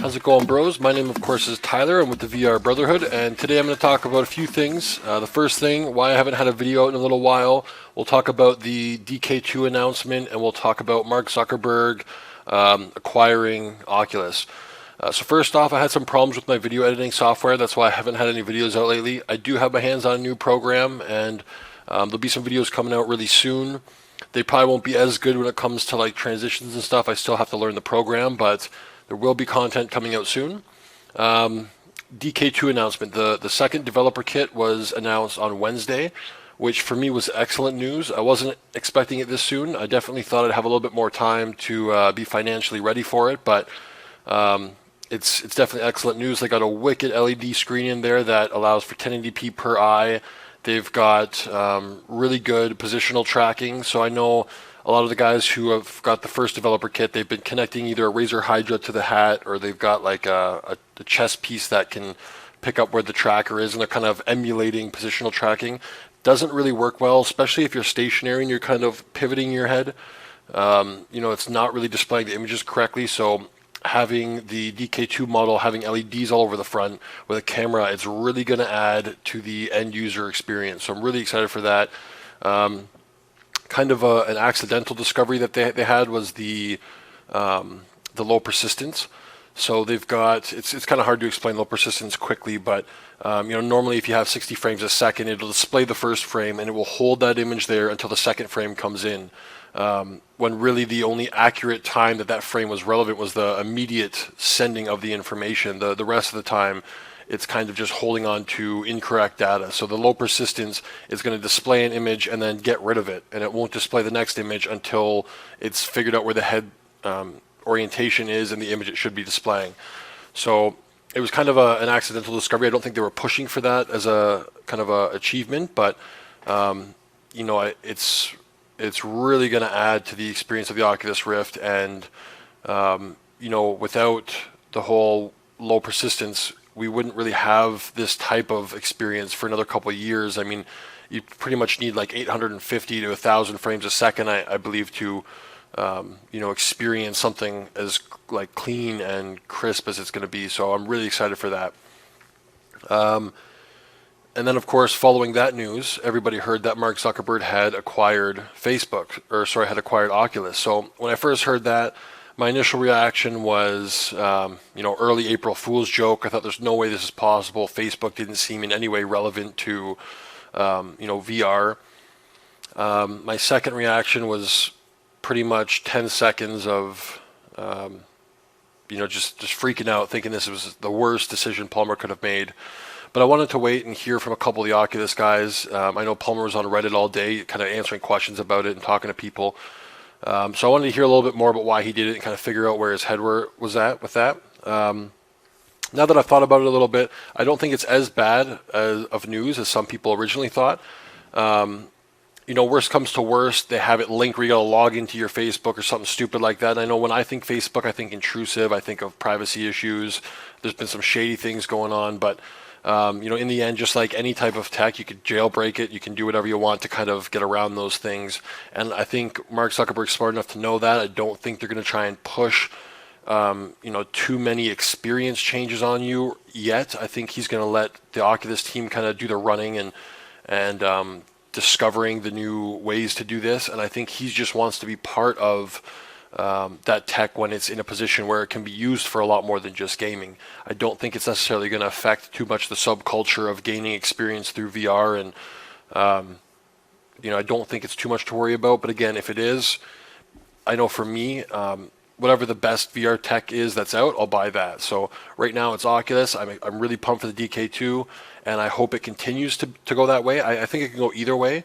How's it going, bros? My name, of course, is Tyler. I'm with the VR Brotherhood, and today I'm going to talk about a few things. The first thing, why I haven't had a video out in a little while. We'll talk about the DK2 announcement, and we'll talk about Mark Zuckerberg acquiring Oculus. So first off, I had some problems with my video editing software. That's why I haven't had any videos out lately. I do have my hands on a new program, and there'll be some videos coming out really soon. They probably won't be as good when it comes to like transitions and stuff. I still have to learn the program, but there will be content coming out soon. DK2 announcement. The second developer kit was announced on Wednesday, which for me was excellent news. I wasn't expecting it this soon. I definitely thought I'd have a little bit more time to be financially ready for it, but it's definitely excellent news. They got a wicked LED screen in there that allows for 1080p per eye. They've got really good positional tracking. So I know a lot of the guys who have got the first developer kit, they've been connecting either a Razer Hydra to the hat, or they've got like a chest piece that can pick up where the tracker is, and they're kind of emulating positional tracking. Doesn't really work well, especially if you're stationary and you're kind of pivoting your head. It's not really displaying the images correctly. So having the DK2 model having LEDs all over the front with a camera, it's really going to add to the end user experience. So I'm really excited for that. Kind of an accidental discovery that they had was the low persistence. So they've got, it's kind of hard to explain low persistence quickly, but normally if you have 60 frames a second, it'll display the first frame and it will hold that image there until the second frame comes in. When really the only accurate time that frame was relevant was the immediate sending of the information. The rest of the time, it's kind of just holding on to incorrect data. So the low persistence is going to display an image and then get rid of it, and it won't display the next image until it's figured out where the head orientation is and the image it should be displaying. So it was kind of an accidental discovery. I don't think they were pushing for that as a kind of a achievement, but it's really going to add to the experience of the Oculus Rift, and without the whole low persistence, we wouldn't really have this type of experience for another couple of years. I mean, you pretty much need like 850 to 1,000 frames a second, I believe, to experience something as like clean and crisp as it's going to be. So I'm really excited for that. And then, of course, following that news, everybody heard that Mark Zuckerberg had acquired Oculus. So when I first heard that, my initial reaction was, early April Fool's joke. I thought there's no way this is possible. Facebook didn't seem in any way relevant to, VR. My second reaction was pretty much 10 seconds of, just freaking out, thinking this was the worst decision Palmer could have made. But I wanted to wait and hear from a couple of the Oculus guys. I know Palmer was on Reddit all day, kind of answering questions about it and talking to people. So I wanted to hear a little bit more about why he did it and kind of figure out where his head was at with that. Now that I've thought about it a little bit, I don't think it's as bad of news as some people originally thought. Worst comes to worst, they have it linked where you got to log into your Facebook or something stupid like that. And I know when I think Facebook, I think intrusive. I think of privacy issues. There's been some shady things going on, but in the end, just like any type of tech, you could jailbreak it. You can do whatever you want to kind of get around those things. And I think Mark Zuckerberg's smart enough to know that. I don't think they're going to try and push, too many experience changes on you yet. I think he's going to let the Oculus team kind of do the running and discovering the new ways to do this. And I think he just wants to be part of that tech when it's in a position where it can be used for a lot more than just gaming. I don't think it's necessarily going to affect too much the subculture of gaining experience through VR, and I don't think it's too much to worry about. But again, if it is, I know for me, whatever the best VR tech is that's out, I'll buy that. So right now it's Oculus. I'm really pumped for the DK2, and I hope it continues to go that way. I think it can go either way.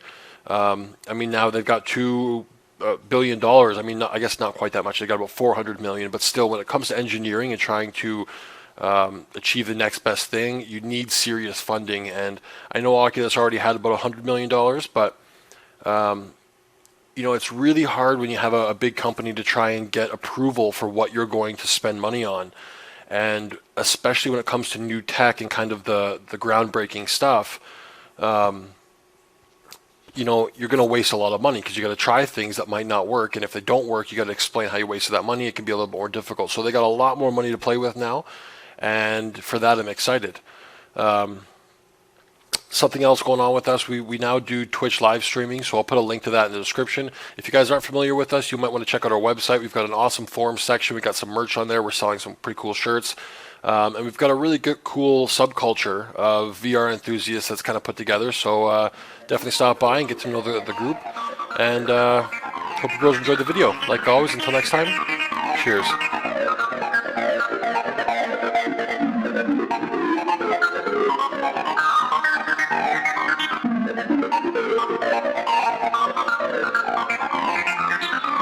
Now they've got $2 billion. I guess not quite that much. They got about 400 million, but still, when it comes to engineering and trying to achieve the next best thing, you need serious funding. And I know Oculus already had about $100 million, but it's really hard when you have a big company to try and get approval for what you're going to spend money on. And especially when it comes to new tech and kind of the groundbreaking stuff, you know, you're going to waste a lot of money because you got to try things that might not work. And if they don't work, you got to explain how you wasted that money. It can be a little bit more difficult. So they got a lot more money to play with now. And for that, I'm excited. Something else going on with us, we now do Twitch live streaming, so I'll put a link to that in the description. If you guys aren't familiar with us, you might want to check out our website. We've got an awesome forum section. We've got some merch on there. We're selling some pretty cool shirts. And we've got a really good, cool subculture of VR enthusiasts that's kind of put together. So definitely stop by and get to know the group. And hope you girls enjoyed the video. Like always, until next time, cheers.